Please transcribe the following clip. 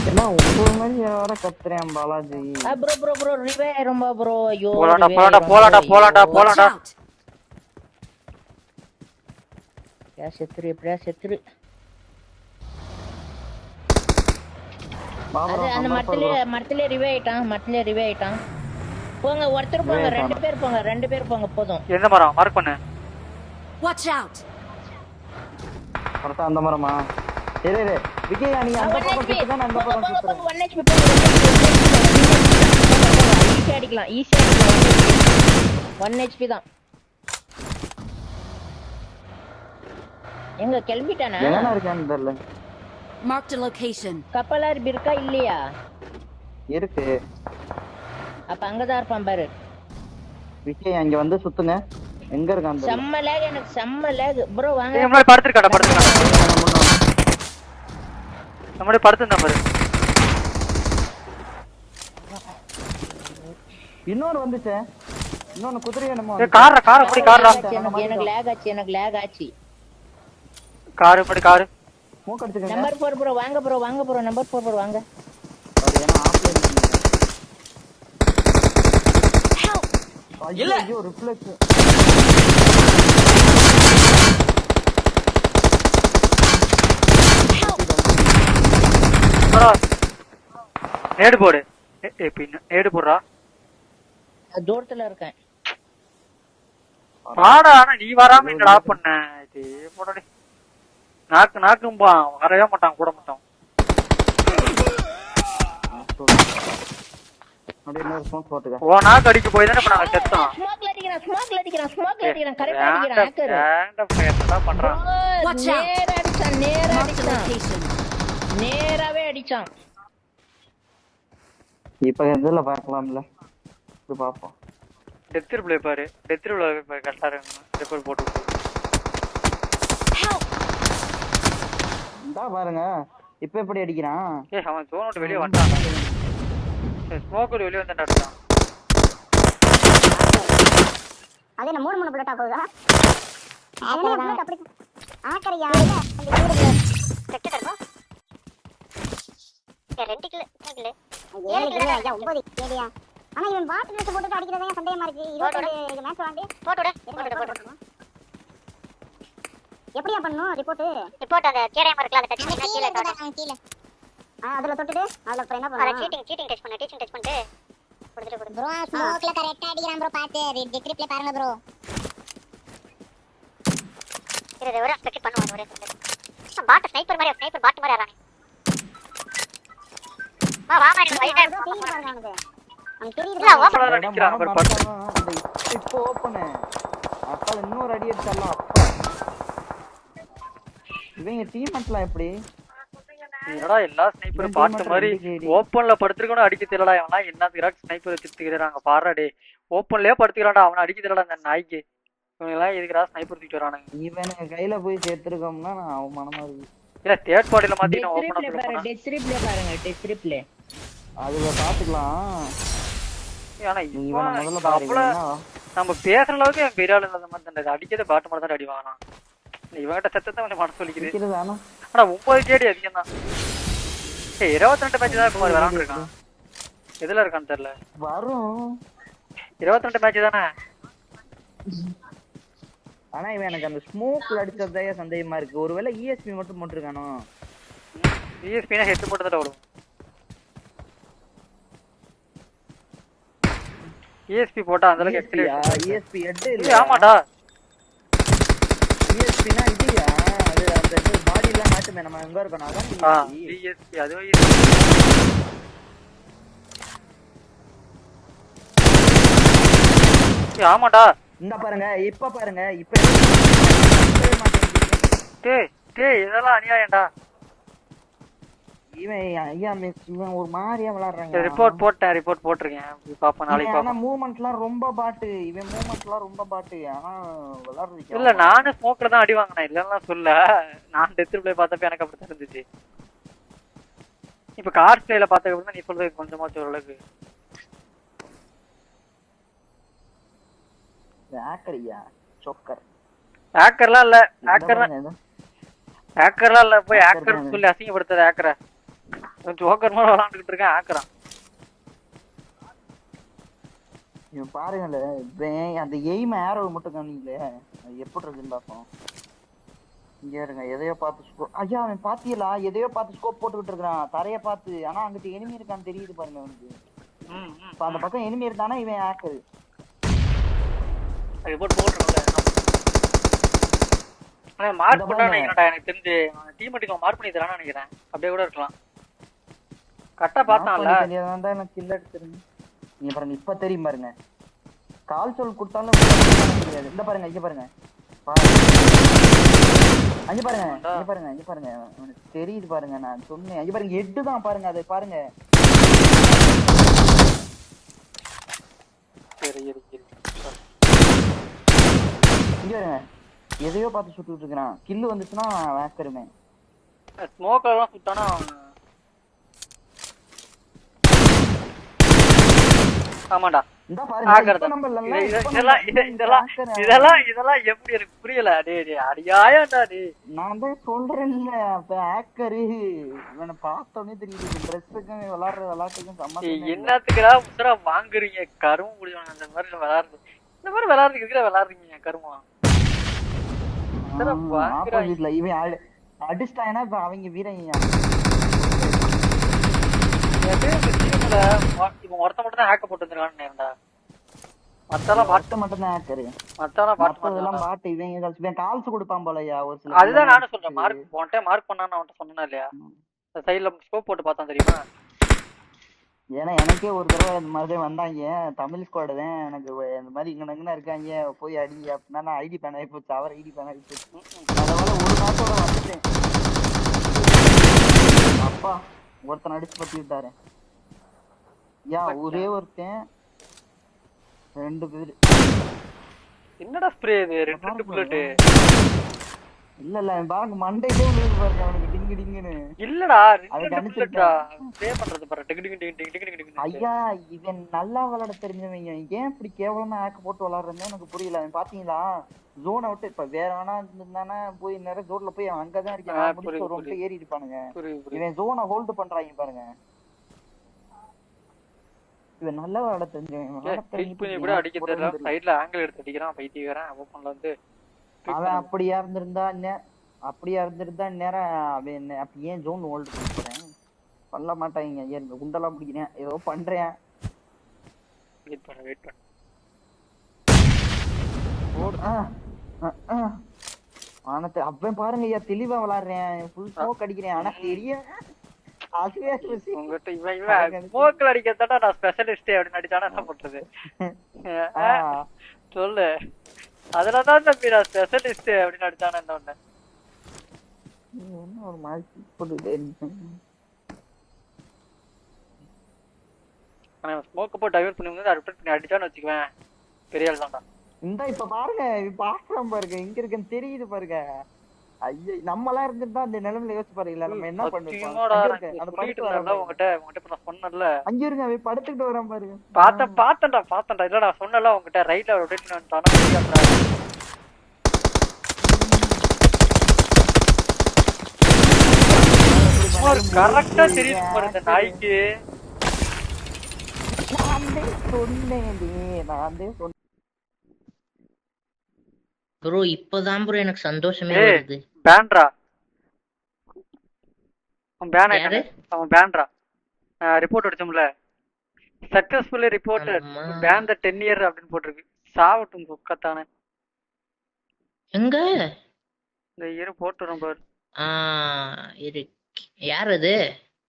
என்ன ஒவ்வொரு மாதிரி வேற கத்துறேன் பாலாஜி. ப்ரோ ப்ரோ ப்ரோ ரிவே ரொம்ப ப்ரோ. ஐயோ போலாடா. செத்துரு. அது அந்த மரத்திலே ரிவே ஆயிட்டான். போங்க ஒருத்தர் போங்க, 2 பேர் போங்க போதும். எந்த மரம் மார்க் பண்ணு. Watch out. கரெக்ட்டா அந்த மரமா? இரு விக்கி நீ அந்த பக்கம் சுத்து தான் அந்த பக்கம் சுத்து. 1 HP ஈஸியா அடிக்கலாம். 1 HP தான். எங்க கிளம்பிட்டானா? எங்கனா இருக்கான்னு தெரியல. Marked a location. கப்பலார் இருக்கா இல்லையா? இருக்கு. அப்ப அங்கதான் இருப்பான் பாரு. விக்கி அங்க வந்து சுத்துங்க. எங்க இருக்கான் தெரியல. செம்ம லேக் ப்ரோ. வாங்க நம்மளே படுத்துறடா. நம்மளே படுத்துறடா பாரு. இன்னொரு வந்துச்சே. இன்னொரு குதிரை என்னமோ. கார புடி காரடா. எனக்கு லேக் ஆச்சு. கார் புடி கார். மூக்க அடிச்சுங்க. நம்பர் 4 ப்ரோ வாங்க ப்ரோ நம்பர் 4 ப்ரோ வாங்க. அது என்ன ஆஃப்ல இருக்கீங்க? இல்ல ஐயோ ரிஃப்ளெக்ஸ். நேடு போடு. நேடு போடுறா. தூரத்துல இருக்கேன். வாடா. ஆனா நீ வராம என்னடா பண்ண? இது போடடி. நாக்கும்பா வரவே மாட்டான் கூட மாட்டான். அப்படியே இன்னொரு ஸ்மோக் போட்டுக்க. ஓ நாக்கு அடிக்க போய் தானே நாங்க செத்தோம். ஸ்மோக்ல அடிக்கிறான் கரெக்ட்டா அடிக்கிறான். என்னடா பண்றான்? நேராவே அடிச்சான். இப்ப எதுல பார்க்கலாம்ல? இது பாப்போம். டெத் ரிப்ளே பாரு. கரெக்ட்டா இருக்கு. ரிப்போர்ட் போட்டு. இந்தா பாருங்க. இப்ப எப்படி அடிக்கிறான்? அவன் ஜோன் விட்டு வெளிய வந்துட்டான். ஸ்மோக் வெளிய வந்துட்டான்டா. அதே நான் 3 புல்லட் ஆகுதா? அதே புல்லட் அப்படி ஆக்கறியா? அந்த வீடுல செட் தரமா? 2 கிலோ 7 கிலோ ஐயா 9 கேடியா. ஆனா இவன் வாட் ட்ரெஸ் போட்டுட்டு அடிக்கிறதே சந்தேகமா இருக்கு. 22 இது மேட்ச் வாங்கி போட்டுடு. எப்படியா பண்ணனும் ரிப்போர்ட் அந்த கேடிஎம் இருக்குல அத டச் பண்ணி கீழ அதுல தொட்டுட்டு அதுல அப்புறம் என்ன பண்ணனும்? சீட்டிங் டச் பண்ணிட்டு கொடுத்துட்டு ப்ரோ ஸ்மோக்ல கரெக்ட்டா அடிக்கிறான் ப்ரோ. பாத்து டிக்ரிப்ல பாருங்க ப்ரோ. இது ஒரு ஸ்பெக்ட் பண்ணுவான் ஒரே பாட் ஸ்னைப்பர் பாட் மாதிரி ஆறானே. வா மாதிரி வைட்டா டீம் பாருங்க அவனுக்கு. அவன் தெரியுதுல ஓபன் அடிக்கிறான் பாரு பாட். அந்த இப்போ ஓபன். அப்ப இன்னொரு அடி அடிச்சலாம். இவங்க டீம்மேட்லாம் எப்படி? என்னடா எல்லா ஸ்னைப்பரும் பாட்டு மாதிரி ஓபன்ல படுத்துறவன அடிக்க தெரியலடா. இவனா என்னத்துக்குடா ஸ்னைப்பர் திட்டுகிறாங்க பாறா டேய். ஓபன்லயே படுத்துறான்டா. அவன அடிக்க தெரியலடா அந்த நாய்க்கு. இவங்க எல்லாம் எதுக்குடா ஸ்னைப்பர் தூக்கிட்டு வரானுங்க? இவனுங்க கையில போய் சேர்த்திருக்கோம்னா நான் அவமானமா இருக்கு. இல்ல தேர்ட் பார்ட்டில மாத்தி நான் ஓபன் பண்ணலாம். டெத் ரிப்ளே அதுல பாத்துக்கலாம். ஆனா இவன் முதல்ல பாருங்க. நம்ம பேசுற அளவுக்கு என் பெரிய ஆளு இல்லாத மாதிரி தான் அடிக்கதே பாட்டு மாதிரி தான் அடி வாங்கலாம். இவன்கிட்ட செத்ததான் கொஞ்சம் மனசு வலிக்குது. ஆனா 9 கேடி அதிகம் தான். 22 மேட்ச் தான் இப்ப வரான்னு இருக்கான். எதுல இருக்கான்னு தெரியல. வரும் 22 மேட்ச் தானே. ஆனா இவன் எனக்கு அந்த ஸ்மோக்ல அடிச்சதே சந்தேகமா இருக்கு. ஒருவேளை ESP மட்டும் போட்டுருக்கானோ? ESP னா ஹெட் போட்டு தான் ஓடும். ESP போட்டா அந்த அளவுக்கு எக்ஸ்ட்ரா ESP ஹெட் இல்ல. ஆமாடா. ESP னா இதுயா அது அந்த பாடி எல்லாம் மாட்டுமே நம்ம எங்க இருக்கணும் அதான் ESP அதுவே ஆமாடா. இந்த பாருங்க இப்ப பாருங்க இப்ப டேய் இதெல்லாம் அநியாயம்டா. இவன் ஐயா இவன் ஒரு மாதிரியா விளையாடுறாங்க. ரிப்போர்ட் போட்டிருக்கேன். பாப்போம் நாளைக்கு பாப்போம். ஆனா மூவ்மெண்ட்லாம் ரொம்ப பாட்டு. இவன் மூவ்மெண்ட்லாம் ரொம்ப பாட்டு. ஆனா விளையாடுறதுக்கு இல்ல நானே ஸ்மோக்ல தான் அடி வாங்கினேன். இல்லன்னா சொல்ல நான் டெத் ரிப்ளே பார்த்தப்ப எனக்கு அப்படி இருந்துச்சு. இப்ப கார் ஸ்ப்ளேல பார்த்ததுக்கு அப்புறம் நீ சொல்றது கொஞ்சமாச்சும் ஓரளவுக்கு ஹேக்கரியா சொக்கர் ஹேக்கர்லாம் இல்ல. போய் ஹேக்கர்னு சொல்லி அசிங்கப்படுத்தாத ஹேக்கரை. ஜோக்கர் மாதிரி விளாண்டுக்கிட்டு இருக்கேன் ஆக்குறான். இவன் பாருங்களேன் இவன் அந்த எய்ம் ஏரோ மட்டும் காமிங்களே அது எப்படி இருக்குன்னு பார்ப்போம். இங்க இருங்க எதையோ பார்த்து ஐயா அவன் பாத்தியலா எதையோ பார்த்து ஸ்கோப் போட்டுக்கிட்டு இருக்கான் தரைய பார்த்து. ஆனா அங்கிட்டு எனிமி இருக்கான்னு தெரியுது பாருங்க அவனுக்கு. இப்ப அந்த பக்கம் எனிமி இருந்தானா இவன் ஆக்குது. ரிப்போர்ட் போட்டுருக்கோம்ல. ஆனா மார்க் பண்ணா நினைக்கிறேன்டா எனக்கு தெரிஞ்சு டீம் மட்டும் மார்க் பண்ணி தரான்னு நினைக்கிறேன். அப்படியே கூட இருக்கலாம். கரெக்டா பார்த்தான்ல தெரியாதான் எனக்கு கில் எடுத்துருங்க. நீங்க பாருங்க இப்ப தெரியும் பாருங்க கால் சொல் கொடுத்தாலும் தெரியாது. இந்த பாருங்க இங்க பாருங்க அங்க பாருங்க இங்க பாருங்க இங்க பாருங்க அவனுக்கு தெரியுது பாருங்க. நான் சொன்னேன் இங்க பாருங்க ஹெட் தான் பாருங்க அதை பாருங்க. இங்க பாருங்க எதையோ பார்த்து சுட்டுட்டு இருக்கிறான். கில்லு வந்துச்சுன்னா வேக்கருமே ஸ்மோக் எல்லாம் சுட்டானா ஆமாடா இந்த பாருங்க இதெல்லாம் எப்படி எனக்கு புரியல. அடியாயண்டா நான் தான் சொல்றேன்ல ஹேக்கரு இவனை பார்த்தோன்னே தெரியுது. ட்ரெஸ்ஸுக்கும் விளையாடுற விளையாட்டுக்கும் சம்மந்தம் என்னத்துக்குடா உத்தரா வாங்குறீங்க கரும முடியும். அந்த மாதிரி விளையாடுறது இந்த மாதிரி விளையாடுறதுக்கு விளையாடுறீங்க கருமா ஆப்போசிட்ல இவன் அடிச்சிட்டாங்கன்னா இப்ப அவங்க வீரங்க இவன் ஒருத்த மட்டும் தான் ஹேக்க போட்டு வந்துருக்கான்னு மத்தெல்லாம் பாட்டு மட்டும் தான் ஹேக்கரு மத்ததெல்லாம் பாட்டு இவன் கால்ஸ் கொடுப்பான் போலயா ஒரு சில. அதுதான் நானும் சொல்றேன் மார்க் போன்ட்டே மார்க் பண்ணான்னு அவன்கிட்ட சொன்னா இல்லையா சைடுல ஸ்கோப் போட்டு பார்த்தான் தெரியுமா. ஏன்னா எனக்கே ஒரு தடவை இந்த மாதிரிதான் வந்தாங்க தமிழ் ஸ்குவாடு தான் எனக்கு இந்த மாதிரி இங்கன இருக்காங்க போய் அடிங்க அப்படின்னா நான் ஐடி பேன் ஆகி போச்சு. அவர் ஐடி பேன் ஆகி போச்சு. அதனால ஒரு மாசத்தோட வந்துட்டேன். அப்பா ஒருத்தன் அடிச்சு பத்தி விட்டாரு. ஒரே ஒருத்தன் 2 பேரு. என்னடா ஸ்ப்ரே இது 2 புல்லட் இல்ல பாருங்க மண்டைக்கே விழுது பாருங்க அவனுக்கு டிங்கு டிங்குன்னு. இல்லடா 2 புல்லட்டா ஸ்ப்ரே பண்றது பாரு டிங் டிங் டிங் டிங் டிங் டிங். ஐயா இவன் நல்லா விளையாட தெரிஞ்சவங்க ஏன் இப்படி கேவலமா ஹேக் போட்டு விளையாடுறதுன்னு எனக்கு புரியல. அவன் பாத்தீங்களா ஜோனை விட்டு இப்ப வேற வேணா இருந்தானா போய் நேர ஜோன்ல போய் அங்கதான் இருக்கேன் ரொம்ப ஏறி இருப்பானுங்க. இவன் ஜோனை ஹோல்டு பண்றாங்க பாருங்க. இவன் நல்லா விளையாட தெரிஞ்சவன் கூட அடிக்க தெரியல. சைடுல ஆங்கிள் எடுத்து அடிக்கிறான் பைத்தியக்காரன். ஓபன்ல வந்து அவன் அப்படியா இருந்திருந்தா நேரம் அவன் அப்படி ஏன் ஜோன் ஹோல்டு பண்ண போறேன் பண்ண மாட்டாங்க. ஏன் குண்டெல்லாம் பிடிக்கிறேன் ஏதோ பண்றேன். வெயிட் பண்ணு ஆனத்து அவன் பாருங்க ஐயா தெளிவா விளையாடுறேன் ஃபுல் ஸ்மோக் அடிக்கிறேன். ஆனா தெரியும் அதுவே உங்ககிட்ட இவன் ஸ்மோக்ல அடிக்கிறதாடா நான் ஸ்பெஷலிஸ்ட் அப்படின்னு அடிச்சானா என்ன பண்றது சொல்லு. அதுலதான் தம்பி நான் ஸ்பெஷலிஸ்ட் அப்படின்னு அடிச்சானா என்ன ஒண்ணு ஒரு மாதிரி ஸ்மோக் போட்டு டைவர்ட் பண்ணி வந்து ரிப்பீட் பண்ணி அடிச்சான்னு வச்சுக்குவேன் பெரிய ஆள் தான்டா. இந்த இப்ப பாருங்க பாக்குறோம் பாருங்க இங்க இருக்குன்னு தெரியுது பாருங்க. ஐயா நம்மளா இருந்துட்டா அந்த நிலைமையில யோசிச்சு பாருங்களா நம்ம என்ன பண்ணுவோம். உங்ககிட்ட சொன்னல அங்க இருங்க அவன் படுத்துக்கிட்டு வரான் பாருங்க. பார்த்தேன்டா இல்லடா சொன்னல உங்ககிட்ட ரைட்ல ரொட்டேட் பண்ணி வந்துட்டானா கரெக்டா தெரியுது பாரு இந்த நாய்க்கு. ப்ரோ இப்பதான் ப்ரோ எனக்கு சந்தோஷமே வருது. பேண்ட்ரா அவன் பேண்ட்ரா ரிப்போர்ட் அடிச்சோம்ல சக்சஸ்ஃபுல்லி ரிப்போர்ட்டட் பேன் த 10 இயர் அப்படின்னு போட்டிருக்கு. சாவட்டும் குக்கத்தானே எங்க இந்த இயர் போட்டுறோம் பாரு. யார் அது?